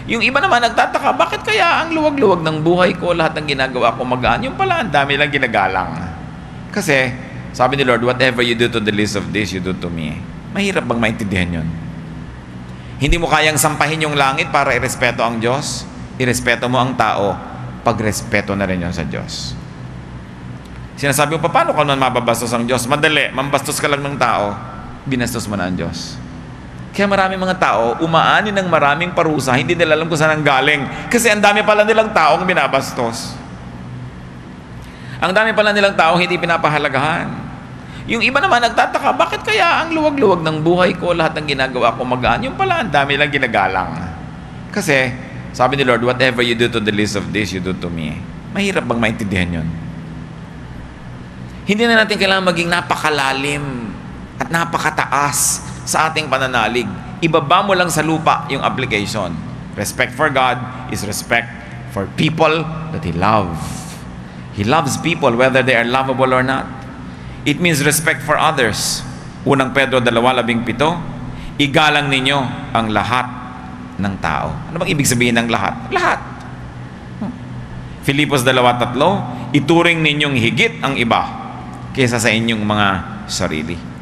Yung iba naman nagtataka, bakit kaya ang luwag-luwag ng buhay ko, lahat ng ginagawa ko magaan, yung pala ang dami lang ginagalang. Kasi, sabi ni Lord, whatever you do to the least of this, you do to me. Mahirap bang maintindihan yun? Hindi mo kayang sampahin yung langit para irespeto ang Diyos? Irespeto mo ang tao, pagrespeto na rin yun sa Diyos. Sinasabi mo, paano ka naman mababastos ang Diyos? Madali, mambastos ka lang ng tao, binastos mo na ang Diyos. Kaya maraming mga tao, umaani ng maraming parusa, hindi nila alam kung saan ang galing. Kasi ang dami pala nilang taong binabastos. Ang dami pala nilang taong hindi pinapahalagahan. Yung iba naman nagtataka, bakit kaya ang luwag-luwag ng buhay ko, lahat ng ginagawa ko magaan, yung pala ang dami lang ginagalang. Kasi, sabi ni Lord, whatever you do to the least of this, you do to me. Mahirap bang maintindihan yun? Hindi na natin kailangan maging napakalalim at napakataas sa ating pananalig. Ibaba mo lang sa lupa yung application. Respect for God is respect for people that He loves. He loves people whether they are lovable or not. It means respect for others. Unang Pedro 2:17, igalang ninyo ang lahat ng tao. Ano bang ibig sabihin ng lahat? Lahat. Filipos 2:3, ituring ninyong higit ang iba kaysa sa inyong mga sarili.